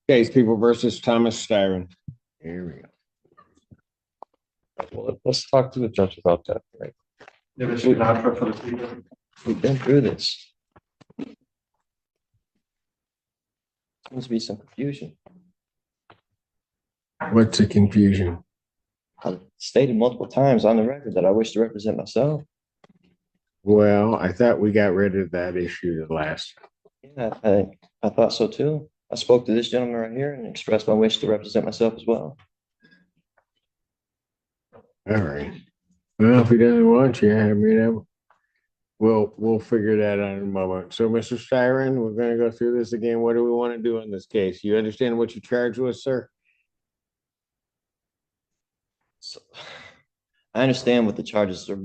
Case People versus Thomas Styron. Here we go. Well, let's talk to the judge about that. Right. We've been through this. Seems to be some confusion. What's the confusion? I stated multiple times on the record that I wish to represent myself. Well, I thought we got rid of that issue the last. Yeah, I thought so too. I spoke to this gentleman right here and expressed my wish to represent myself as well. All right. Well, if he doesn't want you, I mean, we'll figure that out in a moment. So, Mr. Styron, we're going to go through this again. What do we want to do in this case? You understand what you charged with, sir? So, I understand what the charges are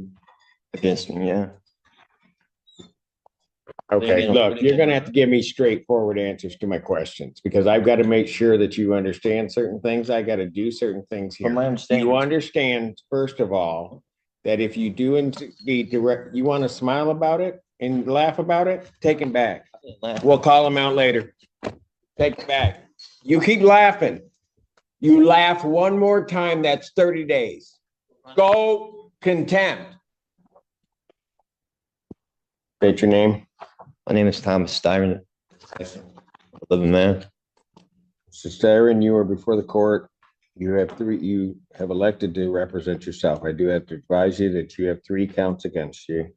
against me. Yeah. Okay, look, you're going to have to give me straightforward answers to my questions because I've got to make sure that you understand certain things. I got to do certain things here. From my understanding, You understand, first of all, that if you do indeed direct, you want to smile about it and laugh about it, take him back. We'll call him out later. Take him back. You keep laughing. You laugh one more time, that's 30 days. Go contempt. State your name. my name is Thomas Styron, a living man. Mr. Styron, you are before the court. You have elected to represent yourself. I do have to advise you that you have 3 counts against you.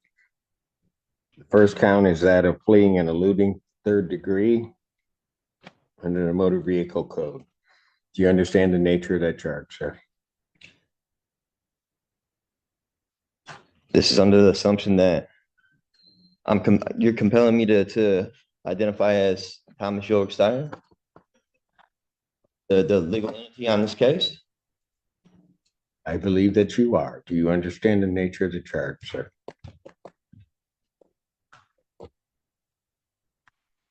The first count is that of fleeing and eluding 3rd degree under the motor vehicle code. Do you understand the nature of that charge, sir? This is under the assumption that you're compelling me to identify as Thomas York Styron, the legal entity on this case. I believe that you are. Do you understand the nature of the charge, sir?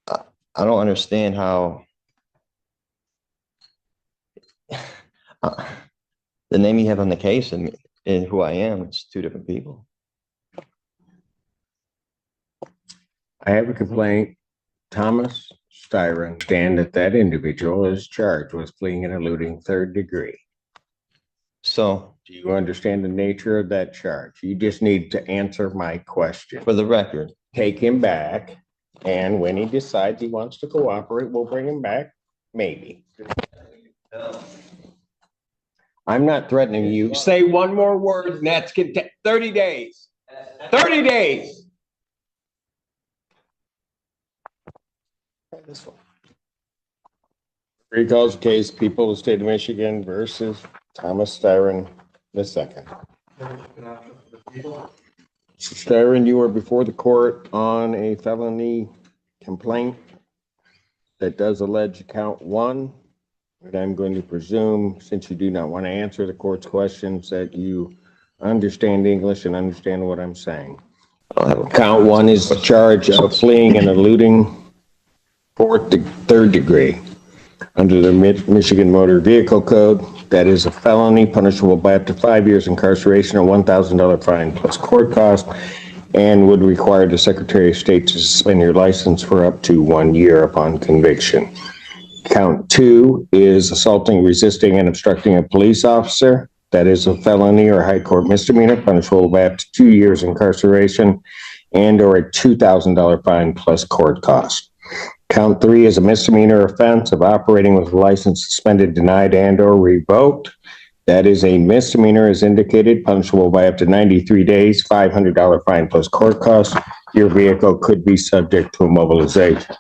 I don't understand how the name you have on the case and who I am, it's 2 different people. I have a complaint. Thomas Styron, stand that individual is charged with fleeing and eluding 3rd degree. So, Do you understand the nature of that charge? You just need to answer my question. for the record, Take him back, and when he decides he wants to cooperate, we'll bring him back, maybe. I'm not threatening you. Say one more word, and that's 30 days. 30 days. this one. Recalls case, People of the State of Michigan versus Thomas Styron II. Mr. Styron, you are before the court on a felony complaint that does allege count 1. But I'm going to presume, since you do not want to answer the court's questions, that you understand English and understand what I'm saying. Count 1 is the charge of fleeing and eluding 3rd degree under the Michigan Motor Vehicle Code. That is a felony punishable by up to 5 years incarceration or $1,000 fine plus court cost, and would require the Secretary of State to suspend your license for up to 1 year upon conviction. Count 2 is assaulting, resisting, and obstructing a police officer. That is a felony or high court misdemeanor punishable by up to 2 years incarceration and or a $2,000 fine plus court cost. Count 3 is a misdemeanor offense of operating with a license suspended, denied, and or revoked. That is a misdemeanor as indicated, punishable by up to 93 days, $500 fine plus court cost. Your vehicle could be subject to immobilization.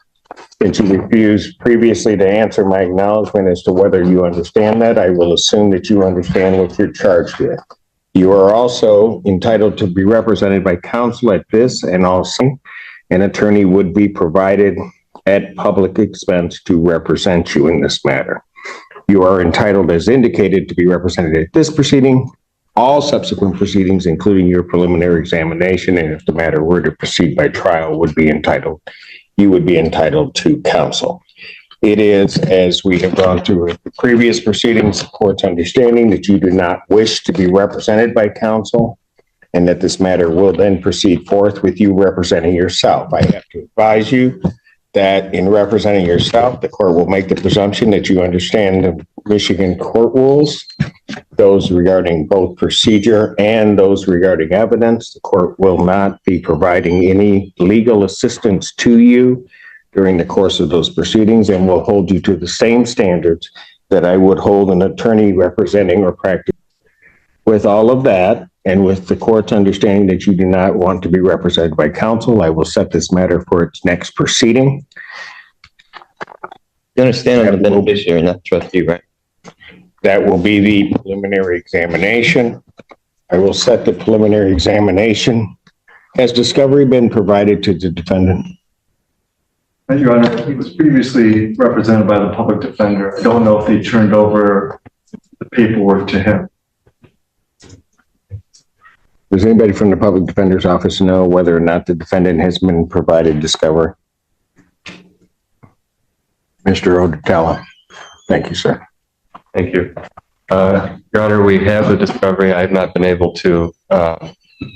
Since you refused previously to answer my acknowledgement as to whether you understand that, I will assume that you understand what you're charged with. You are also entitled to be represented by counsel at this, and also an attorney would be provided at public expense to represent you in this matter. You are entitled, as indicated, to be represented at this proceeding, all subsequent proceedings, including your preliminary examination, and if the matter were to proceed by trial, you would be entitled to counsel. It is, as we have gone through the previous proceedings, the court's understanding that you do not wish to be represented by counsel, and that this matter will then proceed forth with you representing yourself. I have to advise you that in representing yourself, the court will make the presumption that you understand the Michigan court rules, those regarding both procedure and those regarding evidence. The court will not be providing any legal assistance to you during the course of those proceedings and will hold you to the same standards that I would hold an attorney representing or practicing. With all of that, and with the court's understanding that you do not want to be represented by counsel, I will set this matter for its next proceeding. You understand I'm the beneficiary, not the trustee, right? That will be the preliminary examination. I will set the preliminary examination. Has discovery been provided to the defendant? Your Honor, he was previously represented by the public defender. I don't know if they turned over the paperwork to him. Does anybody from the public defender's office know whether or not the defendant has been provided discovery? Mr. Odetella. Thank you, sir. Thank you. Your Honor, we have the discovery. I have not been able to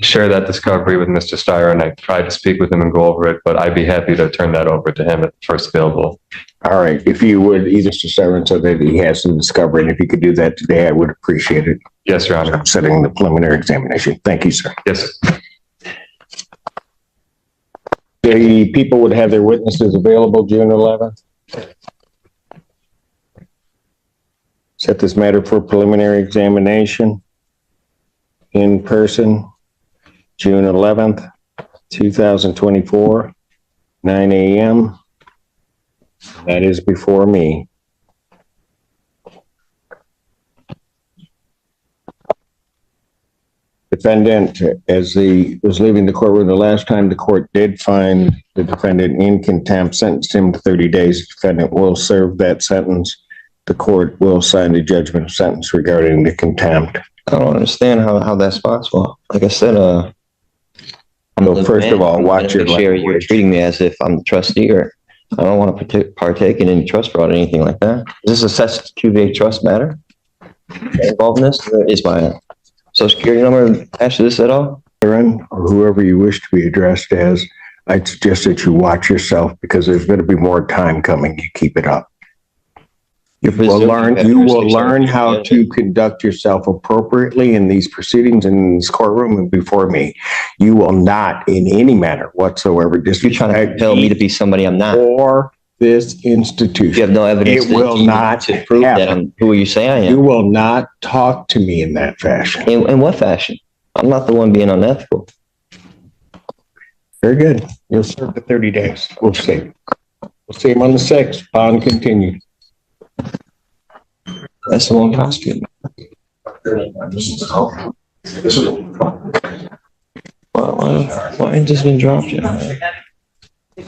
share that discovery with Mr. Steyer, and I tried to speak with him and go over it, but I'd be happy to turn that over to him at first available. All right. If you would, either Mr. Steyer, so that he has some discovery, and if you could do that today, I would appreciate it. Yes, Your Honor. I'm setting the preliminary examination. Thank you, sir. Yes. The people would have their witnesses available June 11th. Set this matter for preliminary examination in person, June 11th, 2024, 9 a.m. That is before me. Defendant, as he was leaving the courtroom the last time, the court did find the defendant in contempt, sentenced him to 30 days. The defendant will serve that sentence. The court will sign the judgment of sentence regarding the contempt. I don't understand how that's possible. Like I said, So first of all, watch your language. You're treating me as if I'm the trustee, or I don't want to partake in any trust fraud or anything like that. Is this a Sess QVA trust matter involved in this? Is my social security number attached to this at all? Or whoever you wish to be addressed as, I suggest that you watch yourself because there's going to be more time coming. You keep it up. You will learn how to conduct yourself appropriately in these proceedings in this courtroom and before me. You will not in any manner whatsoever You're trying to tell me to be somebody I'm not. Or this institution. You have no evidence. It will not to prove that I'm who you say I am. You will not talk to me in that fashion. In what fashion? I'm not the one being unethical. Very good. You'll serve the 30 days. We'll see. We'll see him on the 6th. Bond continued. That's the one prosecutor. Why ain't this been dropped yet? Okay.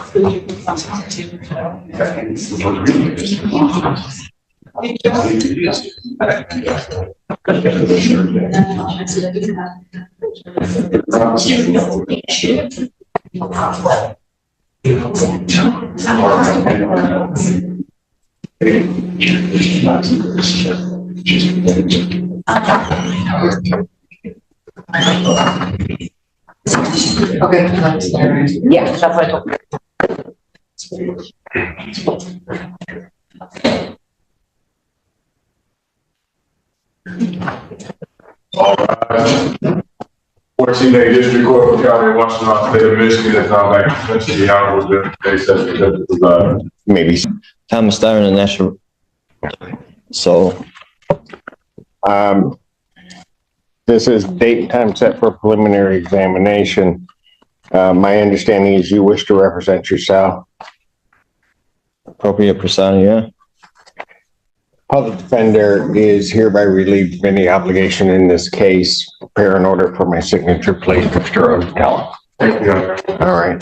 Yeah, that's what I told you. All right. 14-day district court for the county of Washington, state of Michigan, is now back to the honorable judge, session judge preside. Maybe. Thomas Steyer, the national. So, this is date and time set for preliminary examination. My understanding is you wish to represent yourself. appropriate persona, yeah. Public defender is hereby relieved of any obligation in this case. Prepare an order for my signature, please, Mr. Odetella. Thank you. All right.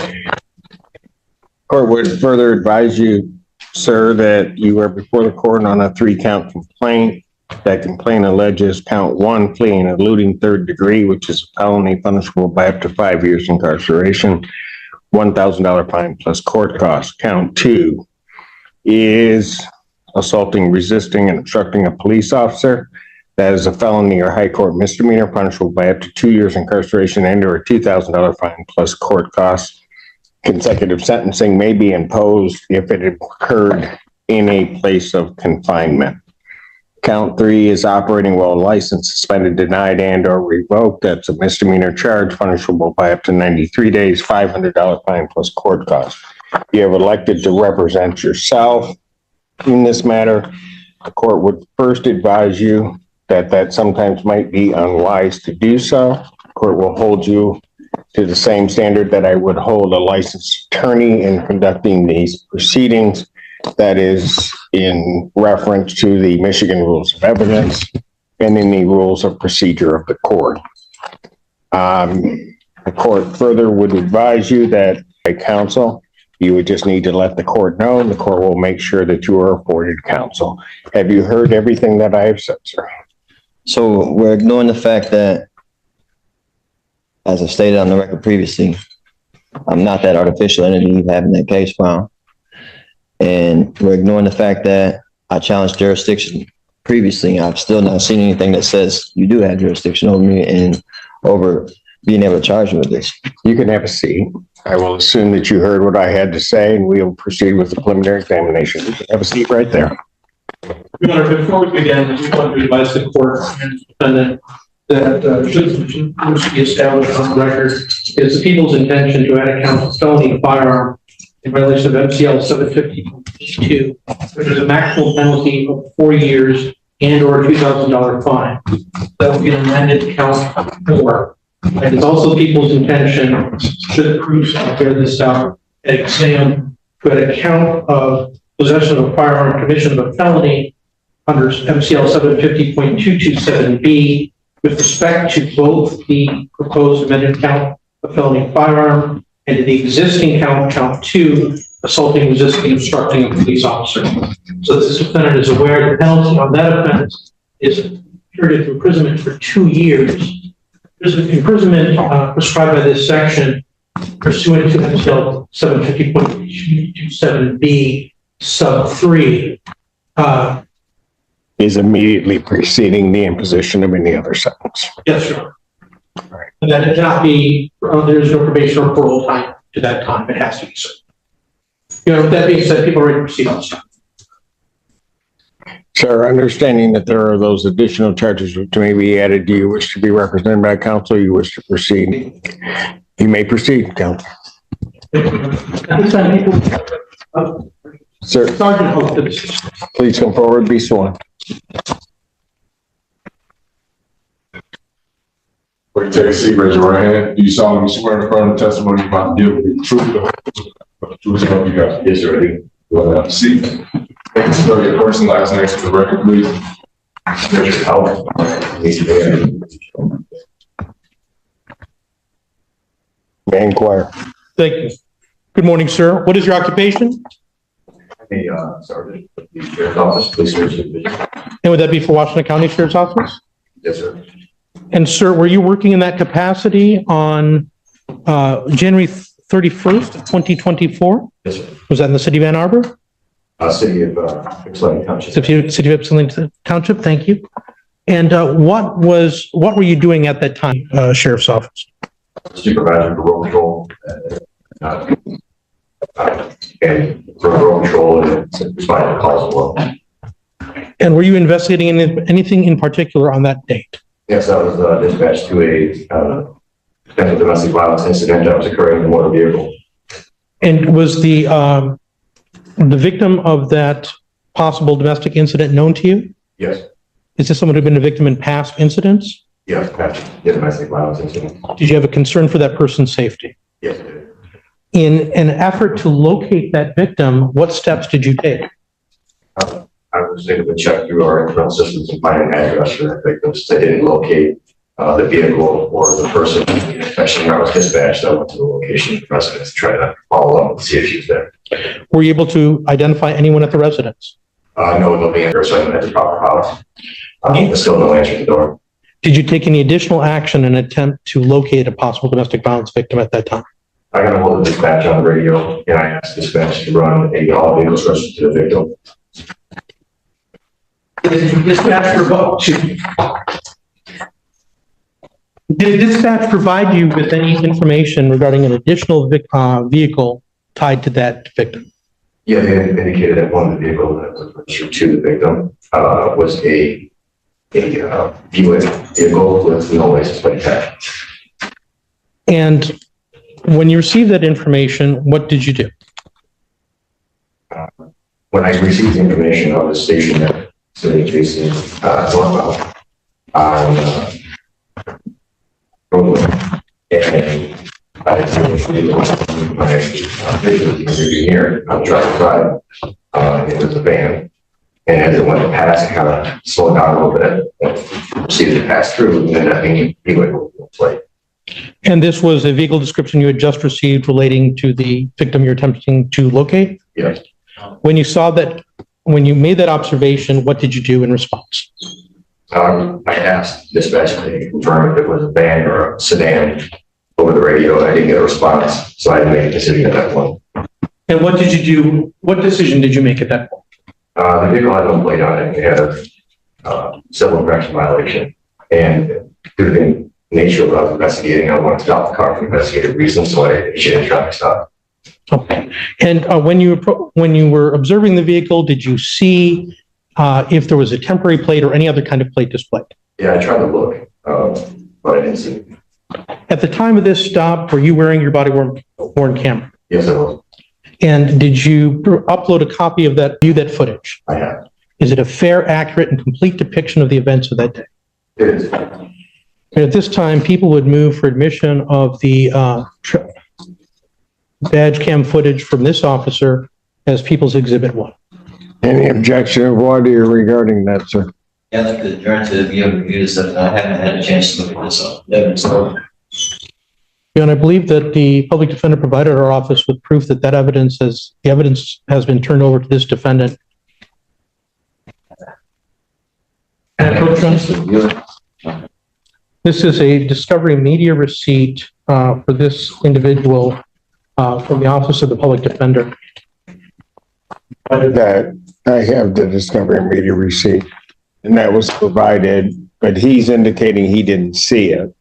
Court would further advise you, sir, that you are before the court on a 3-count complaint. That complaint alleges count 1, fleeing and eluding third degree, which is a felony punishable by up to 5 years incarceration, $1,000 fine plus court costs. Count 2 is assaulting, resisting, and obstructing a police officer. That is a felony or high court misdemeanor punishable by up to 2 years incarceration and or a $2,000 fine plus court costs. consecutive sentencing may be imposed if it occurred in a place of confinement. Count 3 is operating while licensed, suspended, denied, and or revoked. That's a misdemeanor charge punishable by up to 93 days, $500 fine plus court costs. You have elected to represent yourself in this matter. The court would first advise you that sometimes might be unwise to do so. The court will hold you to the same standard that I would hold a licensed attorney in conducting these proceedings. That is in reference to the Michigan Rules of Evidence and in the Rules of Procedure of the court. The court further would advise you that by counsel, you would just need to let the court know, and the court will make sure that you are afforded counsel. Have you heard everything that I have said, sir? So we're ignoring the fact that, as I stated on the record previously, I'm not that artificial entity you have in that case file. And we're ignoring the fact that I challenged jurisdiction previously. I've still not seen anything that says you do have jurisdiction over me and over being able to charge you with this. You can have a seat. I will assume that you heard what I had to say, and we'll proceed with the preliminary examination. You can have a seat right there. Your Honor, before we begin, we want to advise the court and the defendant that should be established on the record is the people's intention to add a count of felony firearm in violation of MCL 750.2, which is a maximum penalty of 4 years and or a $2,000 fine. That will be an amended count 4. And it's also people's intention, should the proofs bear this out, at exam to add a count of possession of a firearm, commission of a felony under MCL 750.227B with respect to both the proposed amended count of felony firearm and to the existing count 2, assaulting, resisting, obstructing a police officer. So this defendant is aware the penalty on that offense is a period of imprisonment for 2 years. There's an imprisonment prescribed by this section pursuant to MCL 750.227B sub 3. Is immediately preceding the imposition of any other sentence. Yes, sir. Right. And that it cannot be, there's no probation or parole time to that time. It has to be served. You know, with that being said, people are ready to proceed on this. Sir, understanding that there are those additional charges which may be added, do you wish to be represented by counsel? You wish to proceed? You may proceed, counsel. At this time, people, Sir, Sergeant Hope, please come forward, be sworn. Will you take a seat, raise your right hand? Do you solemnly swear to affirm the testimony you're about to give will be the truth, the truth help you God? Yes, sir. Go ahead, have a seat. Thank you, spell your first and last name for the record, please. May I inquire? thank you. Good morning, sir. What is your occupation? Hey, Sergeant, the Sheriff's Office, Police Service Division. And would that be for Washington County Sheriff's Office? Yes, sir. And sir, were you working in that capacity on January 31st, 2024? Yes, sir. Was that in the city of Ann Arbor? City of Ypsilanti Township. City of Ypsilanti Township, thank you. And what were you doing at that time, Sheriff's Office? Supervisor for road patrol. And for road patrol and responding to calls as well. And were you investigating anything in particular on that date? Yes, I was dispatched to a potential domestic violence incident that was occurring in a motor vehicle. And was the victim of that possible domestic incident known to you? Yes. Is this someone who'd been a victim in past incidents? Yes, domestic violence incident. Did you have a concern for that person's safety? Yes, I did. In an effort to locate that victim, what steps did you take? I was able to check through our internal systems and find an address for that victim. Since I didn't locate the vehicle or the person, especially when I was dispatched, I went to the location of the residence to try to follow up and see if she was there. Were you able to identify anyone at the residence? No, nobody in person at the proper house. There's still no answer to the door. Did you take any additional action in an attempt to locate a possible domestic violence victim at that time? I got a hold of dispatch on the radio and I asked dispatch to run a all vehicles rescue to the victim. Did dispatch provide you with any information regarding an additional vehicle tied to that victim? Yeah, they indicated that one of the vehicles that was registered to the victim was a Buick vehicle with no license plate attached. And when you received that information, what did you do? When I received the information, I was stationed at City Jason northbound on roadway, and I finished my vision here. I'm driving by. It was a van, and as it went past, it kind of slowed down a little bit. And proceeded to pass through, and ended up being Buick plate. And this was a vehicle description you had just received relating to the victim you're attempting to locate? Yes. When you saw that, when you made that observation, what did you do in response? I asked dispatch to confirm if it was a van or a sedan over the radio, and I didn't get a response, so I had to make a decision at that point. And what did you do? What decision did you make at that point? The vehicle had no plate on it. It had a civil infraction violation, and due to the nature of what I was investigating, I wanted to stop the car for investigative reasons, so I initiated a traffic stop. Okay. And when you were observing the vehicle, did you see if there was a temporary plate or any other kind of plate displayed? Yeah, I tried to look, but I didn't see it. At the time of this stop, were you wearing your body worn camera? Yes, I was. And did you upload a copy of that footage? I have. Is it a fair, accurate, and complete depiction of the events of that day? It is. And at this time, people would move for admission of the badge cam footage from this officer as People's Exhibit 1. Any objection of order regarding that, sir? Yeah, I'd like to adjourn to be able to review this, and I haven't had a chance to look at this evidence. And I believe that the public defender provided our office with proof that the evidence has been turned over to this defendant. This is a discovery media receipt for this individual from the Office of the Public Defender. That I have the discovery media receipt, and that was provided, but he's indicating he didn't see it.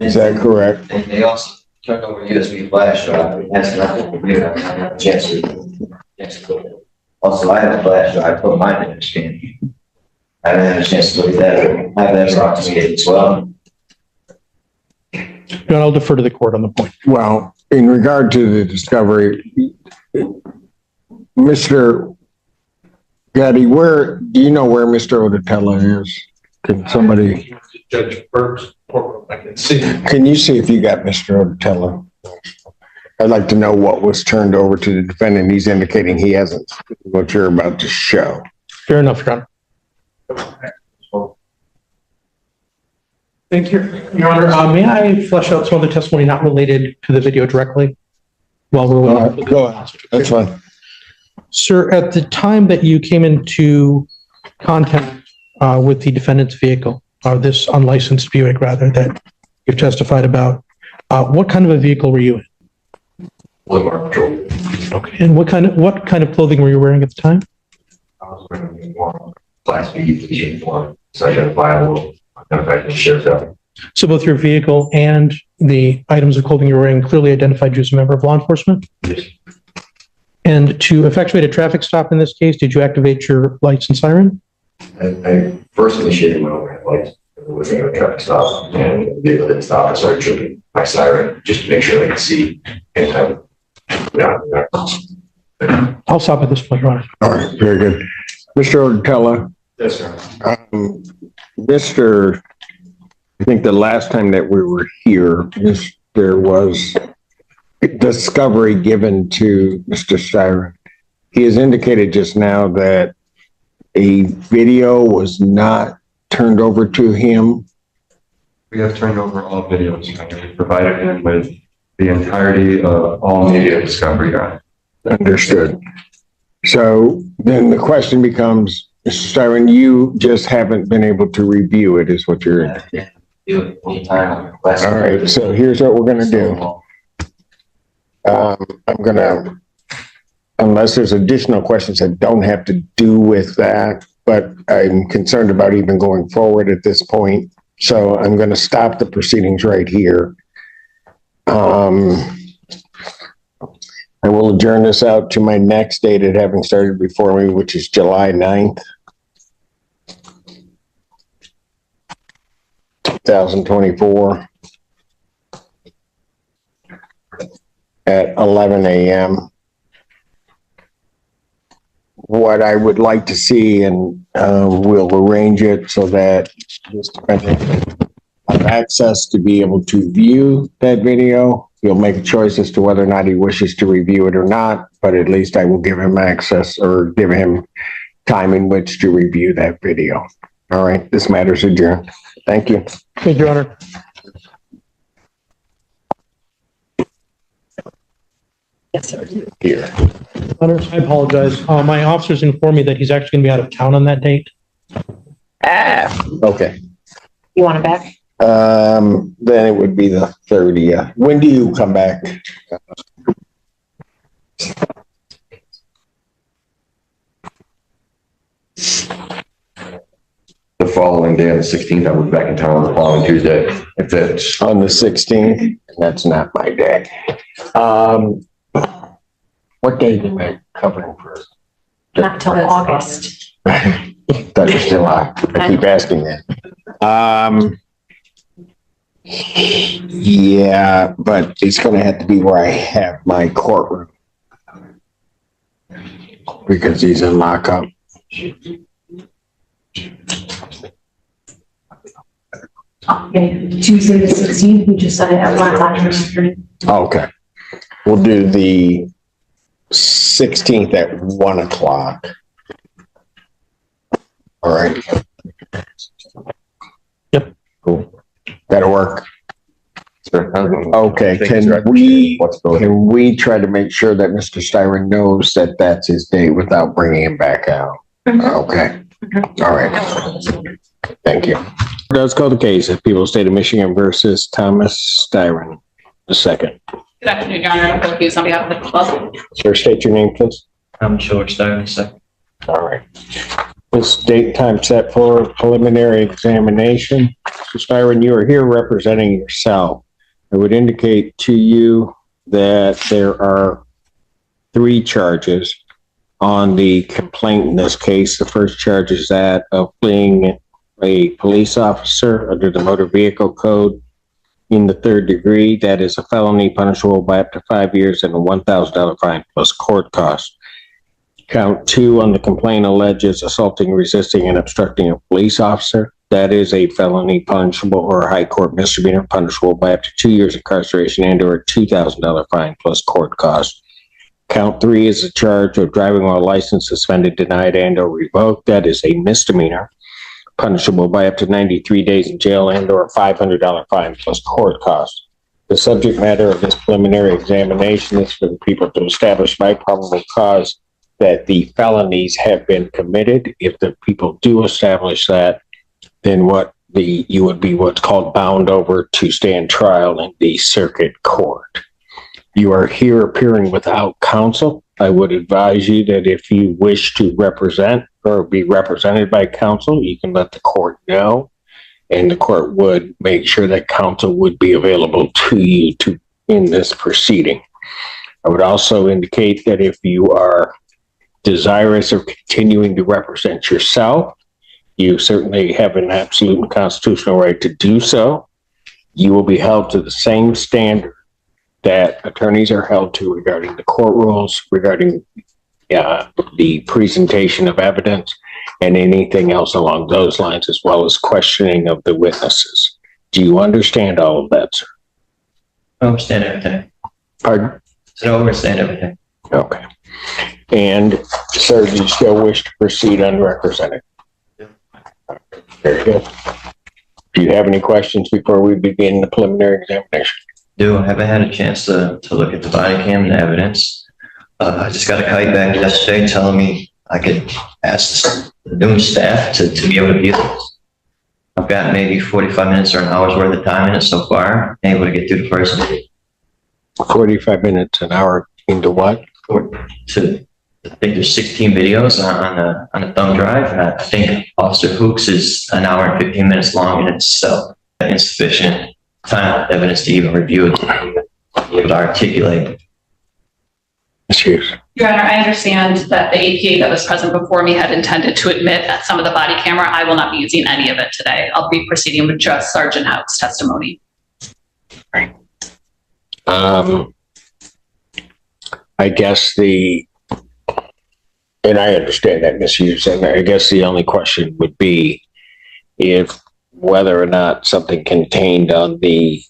Is that correct? And they also turned over USB flash drive. That's nothing to do. I have a chance to. Also, I have a flash drive. I put mine in the scan. I haven't had a chance to look at that. I have that brought to me as well. And I'll defer to the court on the point. Well, in regard to the discovery, Mr. Gaddy, do you know where Mr. Odetella is? Can somebody? Judge Burke's courtroom, I can see. Can you see if you got Mr. Odetella? I'd like to know what was turned over to the defendant. He's indicating he hasn't, what you're about to show. Fair enough, Your Honor. Thank you, Your Honor. May I flesh out some of the testimony not related to the video directly? While we're waiting. Go ahead. That's fine. Sir, at the time that you came into contact with the defendant's vehicle, or this unlicensed Buick rather, that you've testified about, what kind of a vehicle were you in? Woodmark patrol. Okay. And what kind of clothing were you wearing at the time? I was wearing a uniform, Class B uniform, so identifiable, identified as sheriff's deputy. So both your vehicle and the items of clothing you were wearing clearly identified you as a member of law enforcement? Yes. And to effectuate a traffic stop in this case, did you activate your lights and siren? I first initiated my overhead lights. It was a traffic stop, and the vehicle didn't stop. I started tripping my siren just to make sure I could see. And I'll stop at this point, Your Honor. All right, very good. Mr. Odetella, yes, sir. I think the last time that we were here, there was discovery given to Mr. Styron. He has indicated just now that a video was not turned over to him. We have turned over all videos. We provided him with the entirety of all media discovery, Your Honor. Understood. So then the question becomes, Mr. Styron, you just haven't been able to review it, is what you're. Do it anytime on request. All right, so here's what we're gonna do. I'm gonna, unless there's additional questions that don't have to do with that, but I'm concerned about even going forward at this point. So I'm going to stop the proceedings right here. I will adjourn this out to my next date at having started before me, which is July 9th, 2024 at 11 a.m. What I would like to see, and we'll arrange it so that this defendant have access to be able to view that video. He'll make a choice as to whether or not he wishes to review it or not, but at least I will give him access or give him time in which to review that video. All right, this matter is adjourned. Thank you. Thank you, Your Honor. Yes, sir. Here. Honor, I apologize. My officers informed me that he's actually going to be out of town on that date. Okay. You want it back? Then it would be the 30th. When do you come back? The following day on the 16th, I will be back in town on the following Tuesday. If that's On the 16th? That's not my day. What day am I covering for? Not till August. That is July. I keep asking that. Yeah, but it's gonna have to be where I have my courtroom. Because he's in lockup. Okay, Tuesday the 16th, we just said it at 1:00. Okay. We'll do the 16th at 1 o'clock. All right. Yep. Cool. That'll work. Okay, Thank you, can sir. can we try to make sure that Mr. Styron knows that that's his date without bringing him back out? Okay. All right. Thank you. Let's call the case of People's State of Michigan versus Thomas Styron II. Good afternoon, Your Honor. I'm Phil Hughes on behalf of the club. Sir, state your name, please. I'm George Styron II. All right. This date time set for preliminary examination. Mr. Styron, you are here representing yourself. I would indicate to you that there are 3 charges on the complaint in this case. The first charge is that of fleeing a police officer under the Motor Vehicle Code in the 3rd degree. That is a felony punishable by up to 5 years and a $1,000 fine plus court costs. Count 2 on the complaint alleges assaulting, resisting, and obstructing a police officer. That is a felony punishable or a high court misdemeanor punishable by up to 2 years incarceration and or a $2,000 fine plus court costs. Count 3 is a charge of driving while license suspended, denied, and or revoked. That is a misdemeanor punishable by up to 93 days in jail and or a $500 fine plus court costs. The subject matter of this preliminary examination is for the people to establish by probable cause that the felonies have been committed. If the people do establish that, then you would be what's called bound over to stand trial in the circuit court. You are here appearing without counsel. I would advise you that if you wish to represent or be represented by counsel, you can let the court know, and the court would make sure that counsel would be available to you in this proceeding. I would also indicate that if you are desirous of continuing to represent yourself, you certainly have an absolute and constitutional right to do so. You will be held to the same standard that attorneys are held to regarding the court rules, regarding the presentation of evidence, and anything else along those lines, as well as questioning of the witnesses. Do you understand all of that, sir? I understand everything. Pardon? I don't understand everything. Okay. And, sir, do you still wish to proceed unrepresented? Very good. Do you have any questions before we begin the preliminary examination? I haven't had a chance to look at the body cam and the evidence. I just got a kite back yesterday telling me I could ask the new staff to be able to view this. I've got maybe 45 minutes or an hour's worth of time in it so far, able to get through the first day. 45 minutes, an hour into what? To I think there's 16 videos on the thumb drive. And I think Officer Hooks is an hour and 15 minutes long in itself. Insufficient time evidence to even review it, to be able to articulate. Excuse. Your Honor, I understand that the APA that was present before me had intended to admit that some of the body camera. I will not be using any of it today. I'll be proceeding with just Sergeant Howe's testimony. I guess and I understand that misuse, and I guess the only question would be if whether or not something contained on the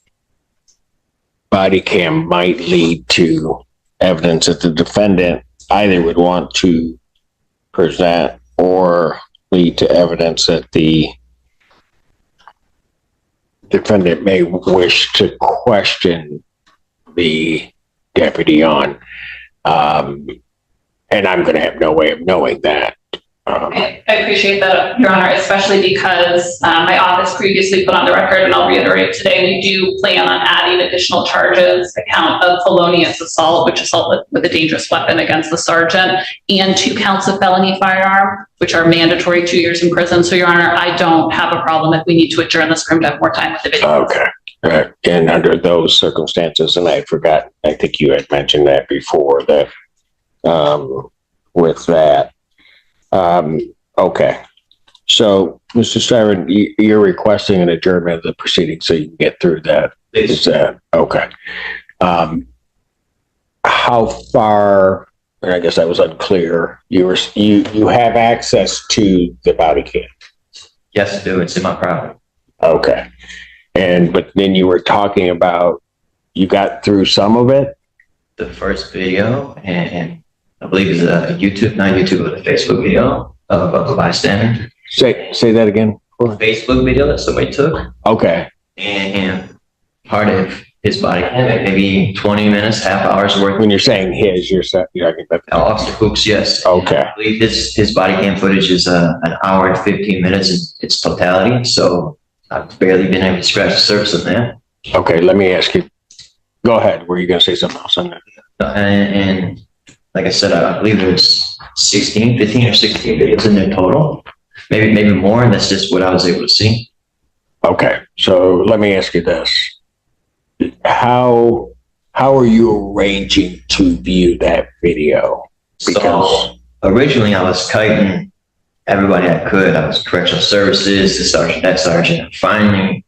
body cam might lead to evidence that the defendant either would want to present or lead to evidence that the defendant may wish to question the deputy on. And I'm going to have no way of knowing that. I appreciate that, Your Honor, especially because my office previously put on the record, and I'll reiterate today, we do plan on adding additional charges, account of felonious assault, which assault with a dangerous weapon against the sergeant, and 2 counts of felony firearm, which are mandatory 2 years in prison. So, Your Honor, I don't have a problem if we need to adjourn this room to have more time with the video. Okay. And under those circumstances, and I forgot, I think you had mentioned that before, that with that. Okay. So, Mr. Styron, you're requesting an adjournment of the proceedings so you can get through that. Is that okay? How far, and I guess I was unclear, you have access to the body cam? Yes, I do. It's in my property. Okay. But then you were talking about you got through some of it? The first video, and I believe it's a YouTube, not YouTube, but a Facebook video of a bystander. Say that again. Facebook video that somebody took. Okay. And part of his body, maybe 20 minutes, half hour's worth. When you're saying his, you're talking about Officer Hooks, yes. Okay. I believe his body cam footage is an hour and 15 minutes in its totality. So I've barely been able to scratch the surface of that. Okay, let me ask you. Go ahead. Were you going to say something else on that? And like I said, I believe there's 15 or 16 videos in there total. Maybe more, and that's just what I was able to see. Okay, so let me ask you this. How are you arranging to view that video? So originally I was kiting everybody I could. I was correctional services, the sergeant, that sergeant. Finally,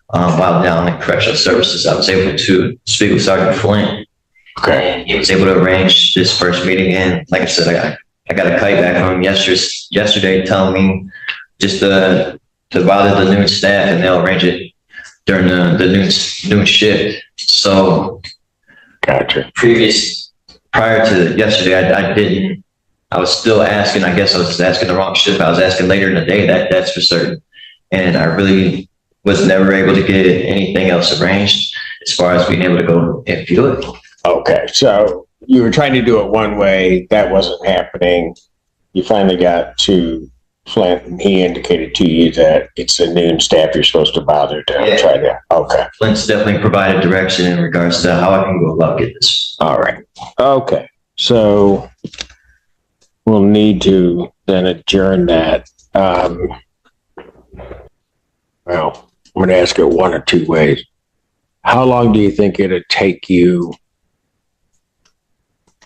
while down in correctional services, I was able to speak with Sergeant Flint. Okay. And he was able to arrange this first meeting. And like I said, I got a kite back from him yesterday telling me just to bother the noon staff, and they'll arrange it during the noon shift. So Gotcha. Prior to yesterday, I was still asking. I guess I was asking the wrong shift. I was asking later in the day, that's for certain. And I really was never able to get anything else arranged as far as being able to go and view it. Okay, so you were trying to do it one way, that wasn't happening. You finally got to Flint, and he indicated to you that it's the noon staff you're supposed to bother to try that. Okay. Flint's definitely provided direction in regards to how I can go about getting this. All right. Okay. So we'll need to then adjourn that. Well, I'm going to ask it one or two ways. How long do you think it'd take you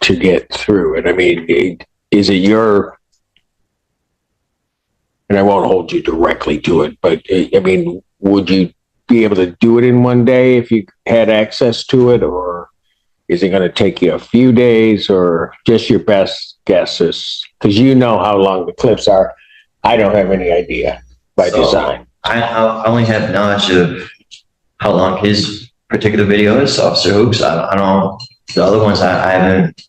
to get through it? I mean, is it your, and I won't hold you directly to it, but I mean, would you be able to do it in one day if you had access to it, or is it going to take you a few days, or just your best guesses? Because you know how long the clips are. I don't have any idea by design. I only have knowledge of how long his particular video is, Officer Hooks. I don't, the other ones I haven't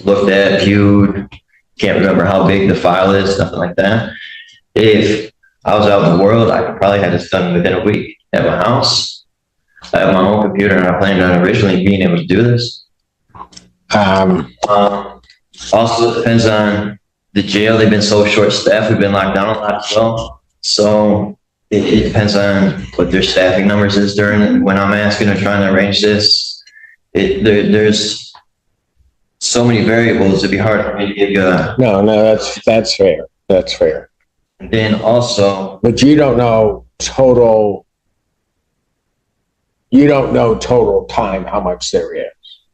looked at, viewed, can't remember how big the file is, nothing like that. If I was out in the world, I could probably have this done within a week at my house. I have my own computer, and I planned on originally being able to do this. Also depends on the jail. They've been so short-staffed. We've been locked down a lot as well. So it depends on what their staffing numbers is during it. When I'm asking or trying to arrange this, there's so many variables, it'd be hard for me to give you a, No, that's fair. That's fair. and then also, But you don't know total time, how much there is.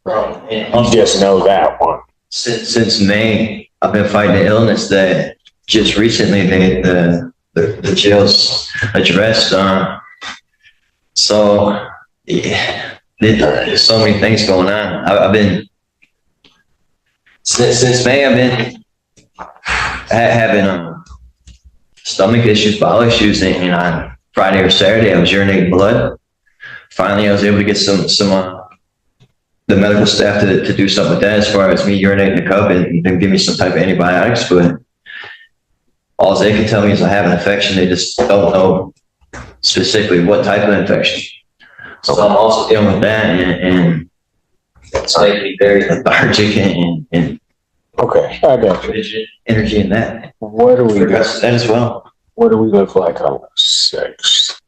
and You also just know that one. since May, I've been fighting the illness that just recently the jails addressed. So yeah, there's so many things going on. I've been since May. I've been having stomach issues, bowel issues, and on Friday or Saturday I was urinating blood. Finally, I was able to get some the medical staff to do something with that as far as me urinating the cup and then give me some type of antibiotics, but all they can tell me is I have an infection. They just don't know specifically what type of infection. So I'm also dealing with that, and it's making me very lethargic and Okay, I got you. energy in that. What do we Progress that as well. What do we look like on the 6th?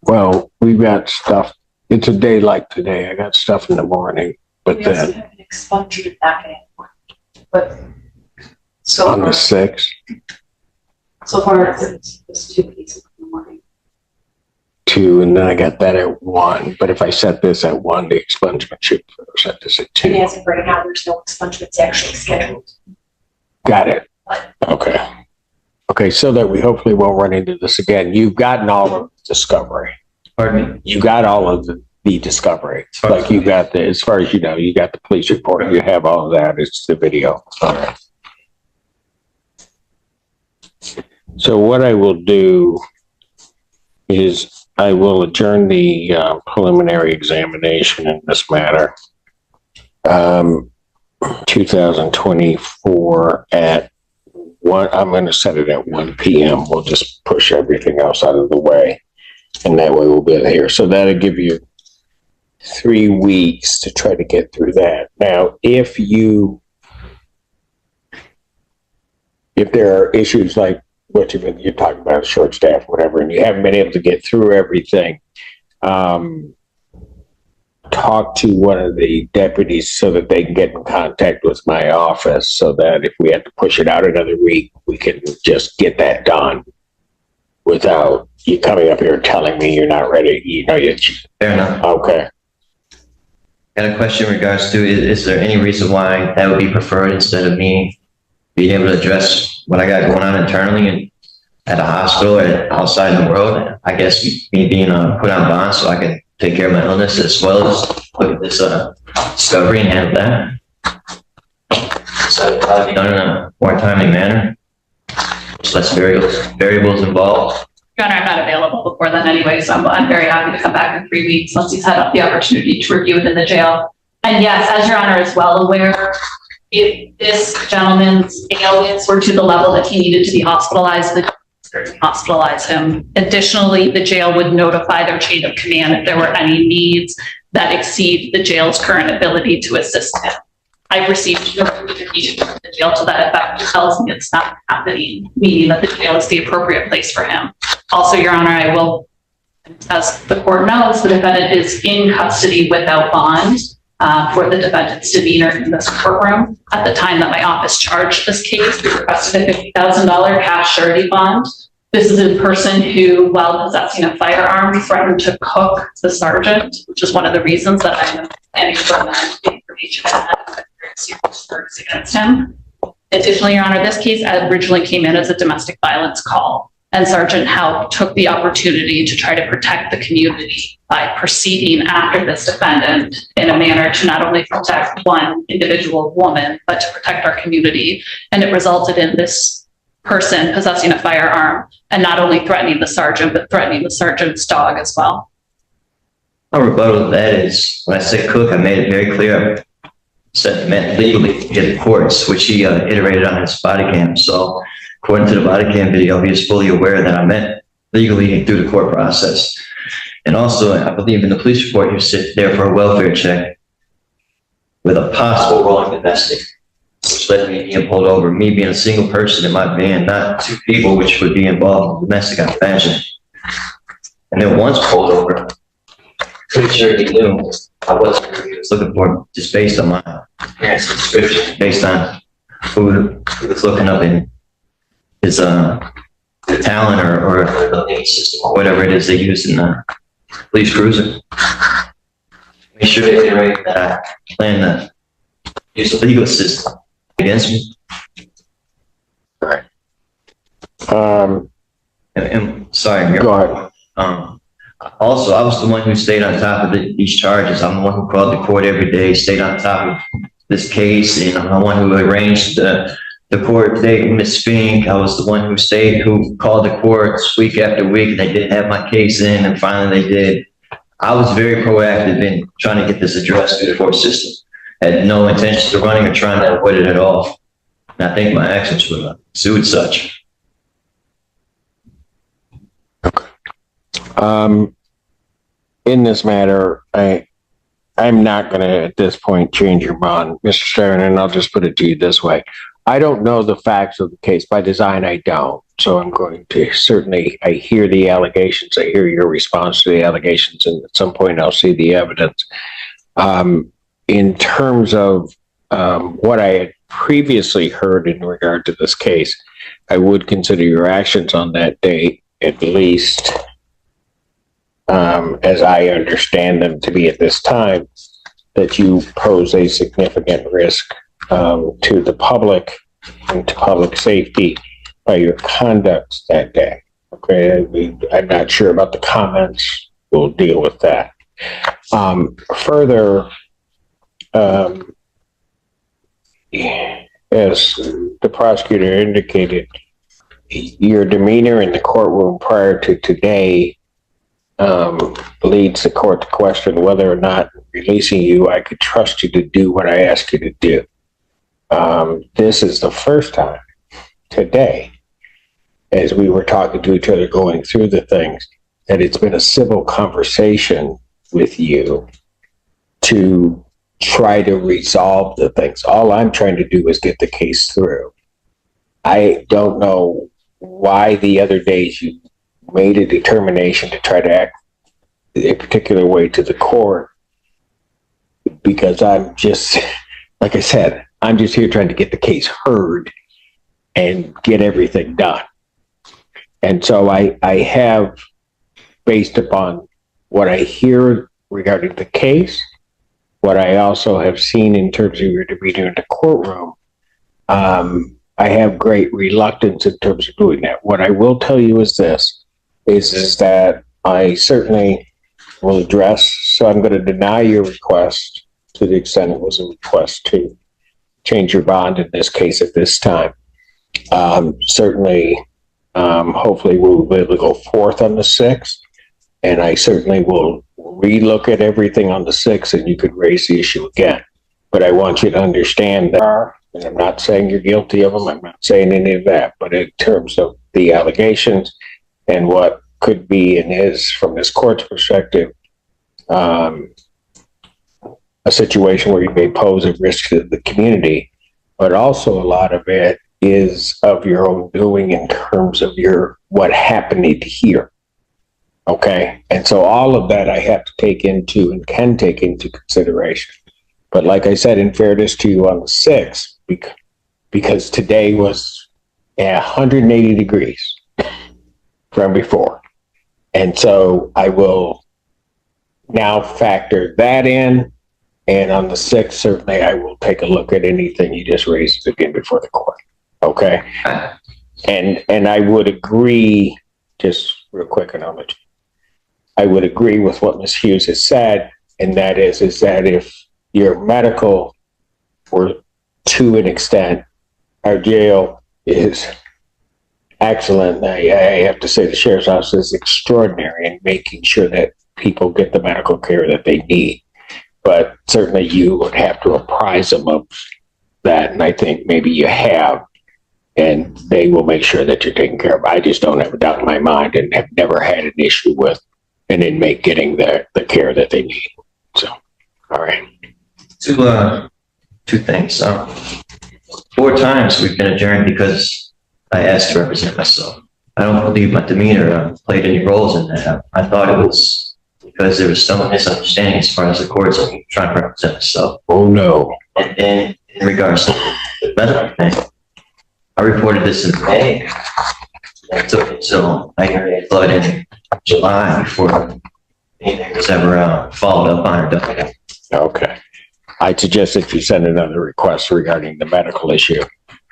Well, we've got stuff. It's a day like today. I got stuff in the morning, but We also then have an expungement back but so on the 6th, so far it's 2 pieces in the morning. 2, and then I got that at 1. But if I set this at 1, the expungement should set this at 2. And as of right now, there's no expungements actually scheduled. Got it. Okay. Okay, so that we hopefully won't run into this again. You've gotten all of the discovery. Pardon me. You got all of the discovery. Like you got the, as far as you know, you got the police report. You have all of that. It's the video. All right. So what I will do is I will adjourn the preliminary examination in this matter. 2024 at 1, I'm going to set it at 1 p.m. We'll just push everything else out of the way, and that way we'll be here. So that'll give you 3 weeks to try to get through that. Now, if there are issues like what you're talking about, short staff, whatever, and you haven't been able to get through everything, talk to one of the deputies so that they can get in contact with my office, so that if we have to push it out another week, we can just get that done without you coming up here telling me you're not ready. Fair enough. Okay. Got a question in regards to, is there any reason why that would be preferred instead of me being able to address what I got going on internally and at a hospital or outside in the world? I guess me being put on bond so I can take care of my illness as well as look at this discovery and handle that. So it'll probably be done in a more timely manner. There's less variables involved. Your Honor, I'm not available before then anyway, so I'm very happy to come back in 3 weeks once he's had the opportunity to review it in the jail. And yes, as Your Honor is well aware, if this gentleman's ailments were to the level that he needed to be hospitalized, the jail would certainly hospitalize him. Additionally, the jail would notify their chain of command if there were any needs that exceed the jail's current ability to assist him. I've received no communication from the jail to that effect, which tells me it's not happening, meaning that the jail is the appropriate place for him. Also, Your Honor, I will, as the court knows, the defendant is in custody without bond for the defendant's demeanor in this courtroom. At the time that my office charged this case, we requested a $50,000 cash surety bond. This is a person who, while possessing a firearm, threatened to cook the sergeant, which is one of the reasons that I'm planning to amend the information charges against him. Additionally, Your Honor, this case originally came in as a domestic violence call, and Sergeant Howe took the opportunity to try to protect the community by proceeding after this defendant in a manner to not only protect one individual woman, but to protect our community. And it resulted in this person possessing a firearm and not only threatening the sergeant, but threatening the sergeant's dog as well. My rebuttal to that is, when I said cook, I made it very clear. I said meant legally in the courts, which he iterated on his body cam. So according to the body cam video, he is fully aware that I meant legally through the court process. And also, I believe in the police report, you sit there for a welfare check with a possible rolling domestic. which led to me being pulled over, me being a single person in my van, not two people, which would be involved in domestic offense. And then once pulled over, pretty sure he knew I wasn't who he was looking for, just based on my parents' description, based on who was looking up in his talent or the lane system or whatever it is they use in the police cruiser. Make sure they reiterate that I plan to use the legal system against me. And sorry, Go ahead. also, I was the one who stayed on top of these charges. I'm the one who called the court every day, stayed on top of this case, and I'm the one who arranged the court date with Ms. Fink. I was the one who called the courts week after week, and they didn't have my case in, and finally they did. I was very proactive in trying to get this addressed through the court system. Had no intention of running or trying to avoid it at all. And I think my actions would suit such. In this matter, I'm not going to at this point change your mind, Mr. Stern, and I'll just put it to you this way. I don't know the facts of the case. By design, I don't. So I'm going to certainly, I hear the allegations. I hear your response to the allegations, and at some point I'll see the evidence. In terms of what I had previously heard in regard to this case, I would consider your actions on that date, at least as I understand them to be at this time, that you pose a significant risk to the public and to public safety by your conduct that day. Okay, I'm not sure about the comments. We'll deal with that. Further, as the prosecutor indicated, your demeanor in the courtroom prior to today leads the court to question whether or not releasing you, I could trust you to do what I ask you to do. This is the first time today, as we were talking to each other going through the things, that it's been a civil conversation with you to try to resolve the things. All I'm trying to do is get the case through. I don't know why the other days you made a determination to try to act a particular way to the court, because I'm just, like I said, I'm just here trying to get the case heard and get everything done. And so I have, based upon what I hear regarding the case, what I also have seen in terms of your demeanor in the courtroom, I have great reluctance in terms of doing that. What I will tell you is this, is that I certainly will address, so I'm going to deny your request to the extent it was a request to change your bond in this case at this time. Certainly, hopefully we'll be able to go forth on the 6th, and I certainly will relook at everything on the 6th, and you could raise the issue again. But I want you to understand that, and I'm not saying you're guilty of them, I'm not saying any of that, but in terms of the allegations and what could be and is, from this court's perspective, a situation where you may pose a risk to the community, but also a lot of it is of your own doing in terms of what happened here. Okay, and so all of that I have to take into and can take into consideration. But like I said, in fairness to you on the 6th, because today was 180 degrees from before. And so I will now factor that in. And on the 6th, certainly I will take a look at anything you just raised again before the court. Okay. And I would agree, just real quick, and I'll let you. I would agree with what Ms. Hughes has said, and that is that if your medical, or to an extent, our jail is excellent. I have to say the sheriff's office is extraordinary in making sure that people get the medical care that they need. But certainly you would have to apprise them of that, and I think maybe you have, and they will make sure that you're taken care of. I just don't have a doubt in my mind and have never had an issue with an inmate getting the care that they need. So, all right. Two things. 4 times we've been adjourned because I asked to represent myself. I don't believe my demeanor played any roles in that. I thought it was because there was some misunderstanding as far as the courts and me trying to represent myself. Oh, no. And in regards to the medical thing, I reported this in May. It took until I got blood in July before anything was ever followed up on or done. Okay. I suggest that you send another request regarding the medical issue.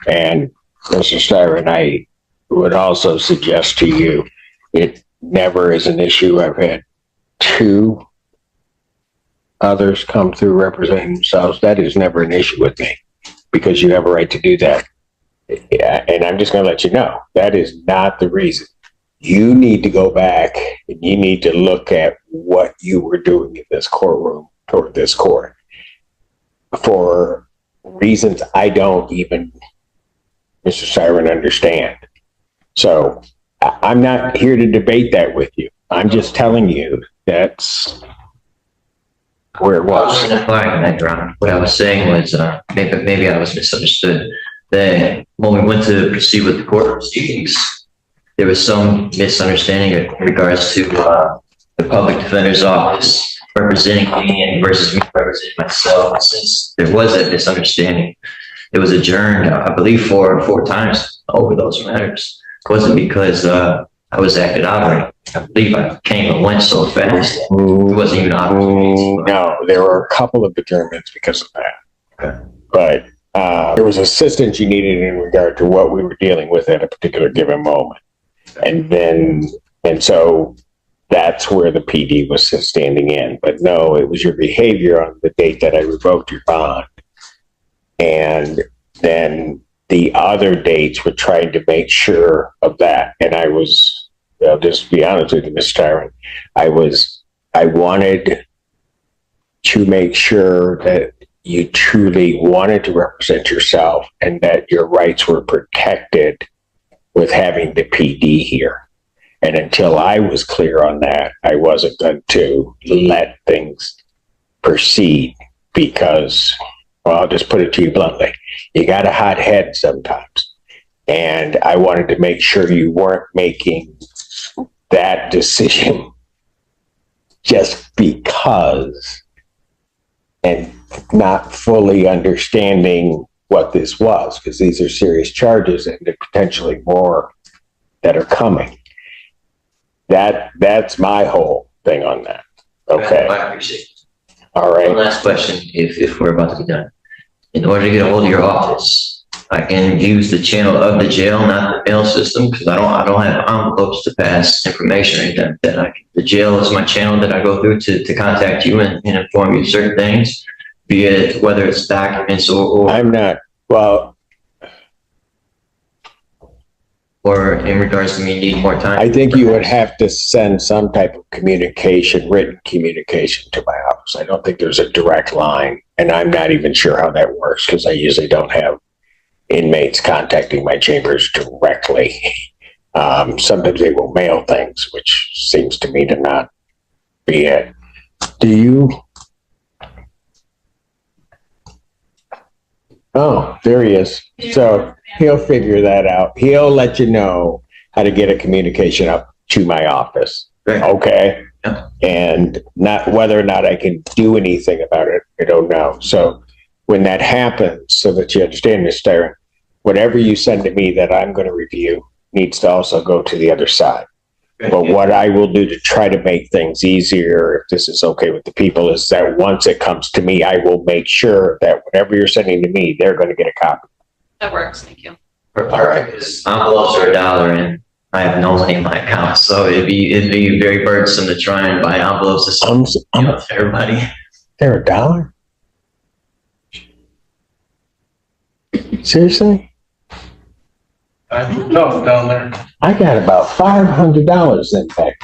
And Mr. Steyer and I would also suggest to you, it never is an issue. I've had 2 others come through representing themselves. That is never an issue with me because you have a right to do that. Yeah, and I'm just going to let you know, that is not the reason. You need to go back and you need to look at what you were doing in this courtroom toward this court for reasons I don't even, Mr. Siren, understand. So I'm not here to debate that with you. I'm just telling you that's where it was. What I was saying was, maybe I was misunderstood. That when we went to proceed with the court proceedings, there was some misunderstanding in regards to the public defender's office representing me versus me representing myself. Since there was that misunderstanding, it was adjourned, I believe, 4 times over those matters. It wasn't because I was acted out or anything. I believe I came and went so fast. It wasn't even opportunity. No, there were a couple of adjournments because of that. Okay. But there was assistance you needed in regard to what we were dealing with at a particular given moment. And so that's where the PD was standing in. But no, it was your behavior on the date that I revoked your bond. And then the other dates were trying to make sure of that. And I was, I'll just be honest with you, Mr. Tyrant, I wanted to make sure that you truly wanted to represent yourself and that your rights were protected with having the PD here. And until I was clear on that, I wasn't going to let things proceed because, well, I'll just put it to you bluntly, you got a hot head sometimes. And I wanted to make sure you weren't making that decision just because and not fully understanding what this was, because these are serious charges and there potentially more that are coming. That's my whole thing on that. Okay. I appreciate it. All right. One last question, if we're about to be done. In order to get a hold of your office, I can use the channel of the jail, not the mail system, because I don't have envelopes to pass information or anything. The jail is my channel that I go through to contact you and inform you of certain things, be it whether it's documents or I'm not, well, or in regards to me needing more time. I think you would have to send some type of communication, written communication to my office. I don't think there's a direct line, and I'm not even sure how that works because I usually don't have inmates contacting my chambers directly. Sometimes they will mail things, which seems to me to not be it. Do you? Oh, there he is. So he'll figure that out. He'll let you know how to get a communication up to my office. Great. Okay. Yeah. And not whether or not I can do anything about it, I don't know. So when that happens, so that you understand this, Darren, whatever you send to me that I'm going to review needs to also go to the other side. But what I will do to try to make things easier, if this is okay with the people, is that once it comes to me, I will make sure that whatever you're sending to me, they're going to get a copy. That works, thank you. All right. Envelopes are $1 and I have no money in my account, so it'd be very burdensome to try and buy envelopes to send to everybody. They're $1? Seriously? I'm tough down there. I got about $500 in back.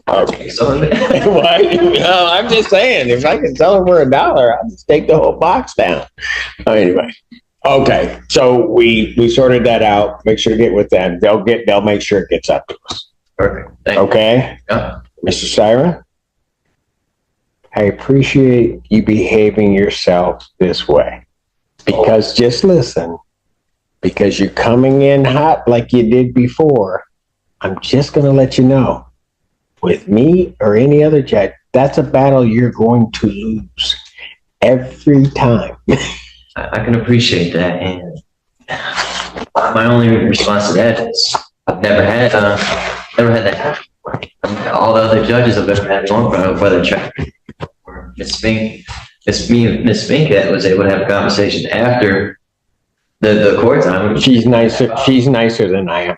Okay. So Why? No, I'm just saying, if I can sell them for $1, I'll just take the whole box down. Anyway, okay. So we sorted that out. Make sure to get with them. They'll make sure it gets up to us. perfect. Thank you. Okay, Yeah. Mr. Siren. I appreciate you behaving yourself this way. Because just listen, because you're coming in hot like you did before, I'm just going to let you know, with me or any other judge, that's a battle you're going to lose every time. I can appreciate that, and my only response to that is I've never had that happen. All the other judges I've ever had on front of, whether Miss Fink that was able to have a conversation after the court time. She's nicer than I am.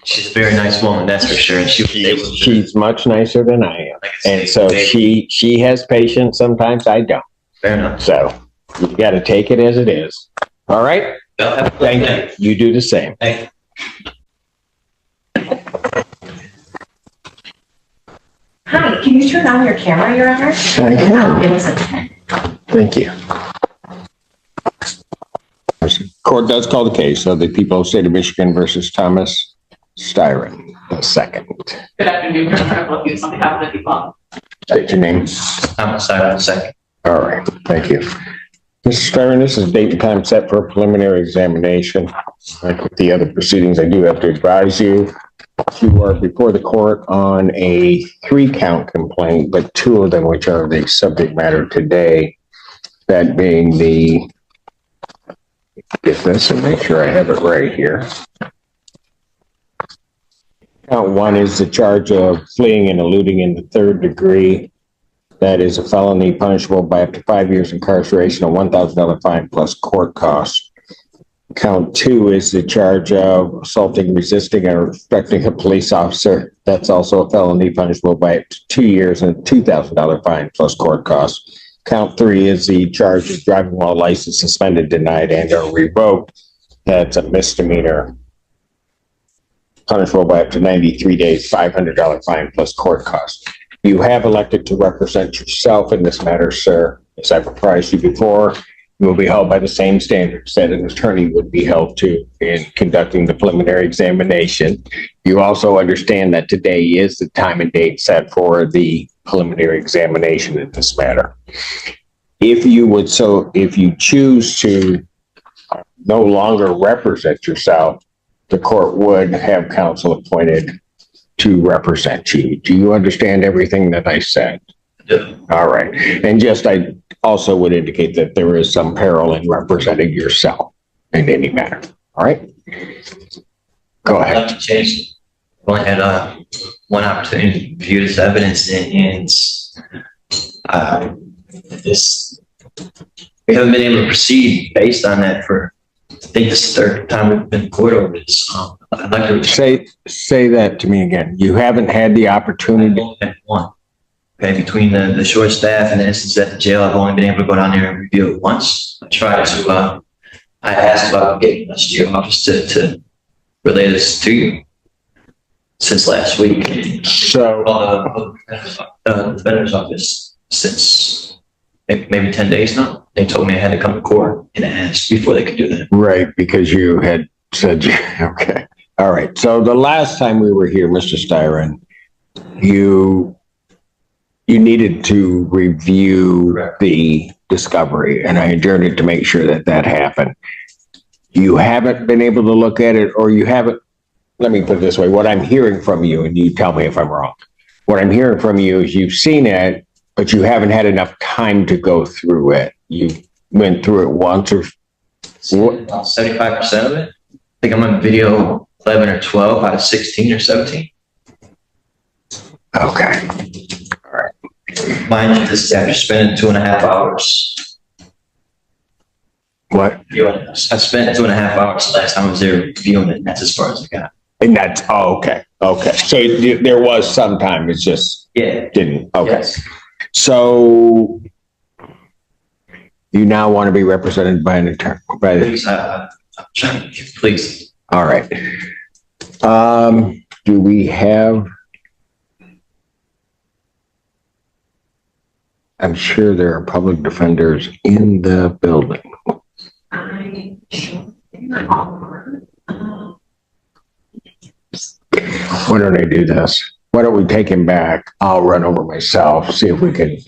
She's a very nice woman, that's for sure. And She's much nicer than I am. And so she has patience. Sometimes I don't. Fair enough. So you got to take it as it is. All right. Thank you. You do the same. Thank you. Hi, can you turn on your camera, Your Honor? I can. Thank you. Court does call the case of the people of the state of Michigan versus Thomas Styron II. Good afternoon, Your Honor. I'll use on behalf of the people. State your name. Thomas Styron II. All right, thank you. Mr. Styron, this is date and time set for a preliminary examination. Like with the other proceedings, I do have to advise you, you are before the court on a 3-count complaint, but 2 of them, which are the subject matter today, that being the, get this and make sure I have it right here. Count 1 is the charge of fleeing and eluding in the 3rd degree. That is a felony punishable by up to 5 years incarceration, a $1,000 fine plus court costs. Count 2 is the charge of assaulting, resisting, or obstructing a police officer. That's also a felony punishable by up to 2 years and a $2,000 fine plus court costs. Count 3 is the charge of driving while license suspended, denied, and or revoked. That's a misdemeanor punishable by up to 93 days, $500 fine plus court costs. You have elected to represent yourself in this matter, sir. As I've apprised you before, you will be held by the same standards that an attorney would be held to in conducting the preliminary examination. You also understand that today is the time and date set for the preliminary examination in this matter. If you choose to no longer represent yourself, the court would have counsel appointed to represent you. Do you understand everything that I said? Yeah. All right. And just, I also would indicate that there is some peril in representing yourself in any matter. All right. Go I'd ahead. like to change. I've only had one opportunity to view this evidence, and we haven't been able to proceed based on that for, I think this is the 3rd time we've been in court over this. I'd like to Say that to me again. You haven't had the opportunity. one. Okay, between the short staff and the instance at the jail, I've only been able to go down there and review it once. I asked about getting us to your office to relay this to you since last week. So, The defender's office since maybe 10 days now. They told me I had to come to court and ask before they could do that. right, because you had said, okay. All right. So the last time we were here, Mr. Styron, you needed to review the discovery, and I adjourned it to make sure that that happened. You haven't been able to look at it, or you haven't, let me put it this way, what I'm hearing from you, and you tell me if I'm wrong. What I'm hearing from you is you've seen it, but you haven't had enough time to go through it. You went through it once or 75% of it. I think I'm on video 11 or 12 out of 16 or 17. okay. All right. Mind you, this is after spending 2.5 hours. What? I spent 2.5 hours last time I was there reviewing it, and that's as far as I got. And that's, oh, okay. Okay. So there was some time, it's just didn't. Okay. Yes. So you now want to be represented by an attorney? Please, I'm trying to, please. All right. Do we have? I'm sure there are public defenders in the building. Why don't I do this? Why don't we take him back? I'll run over myself, see if we can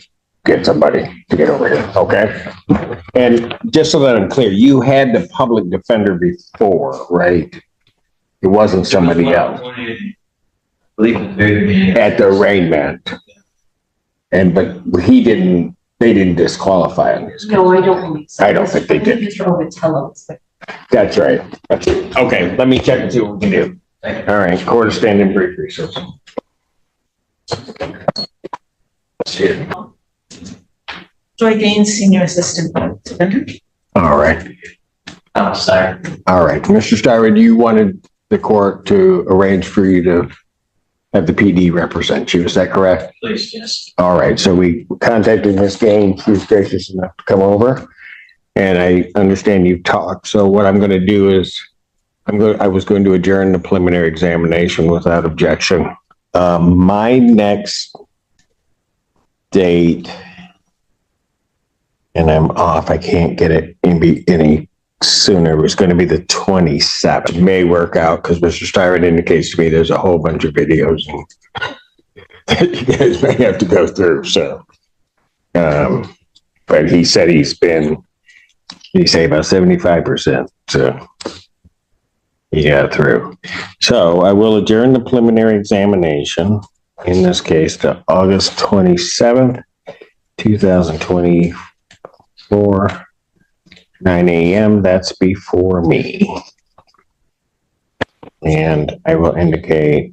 get somebody to get over here, okay? And just so that I'm clear, you had the public defender before, right? It wasn't somebody else at the arraignment. And, but they didn't disqualify him. No, I don't believe so. I don't think they did. Mr. Ovatello was the. That's right. Okay, let me check and see what we can do. All right, court is standing brief recess. Joy Gaines, Senior Assistant Defender. All right, Oh, sorry. all right. Mr. Stiver, you wanted the court to arrange for you to have the PD represent you, is that correct? Please, yes. All right, so we contacted Ms. Gaines, she was gracious enough to come over. And I understand you've talked, so what I'm gonna do is, I was going to adjourn the preliminary examination without objection. My next date, and I'm off, I can't get it any sooner, it was gonna be the 27th. May work out, because Mr. Stiver indicates to me there's a whole bunch of videos that you guys may have to go through, so. But he said he say about 75%, so he got through. So I will adjourn the preliminary examination, in this case to August 27th, 2024, 9 a.m. That's before me. And I will indicate,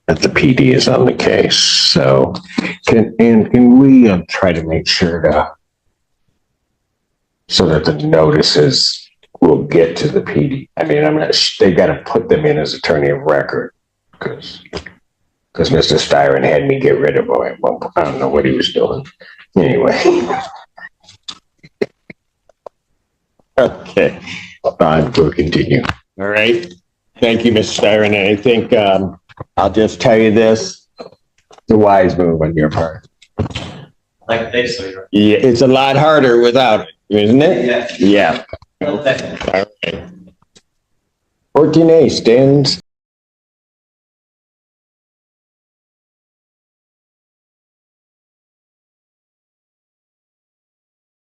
that the PD is on the case. So can we try to make sure so that the notices will get to the PD? I mean, they got to put them in as attorney of record because Mr. Stiver had me get rid of him. Well, I don't know what he was doing. Anyway. Okay, we'll continue. All right. Thank you, Mr. Stiver. And I think, I'll just tell you this, it's a wise move on your part. Like they say. Yeah, it's a lot harder without it, isn't it? Yeah. Yeah. All right. 14A stands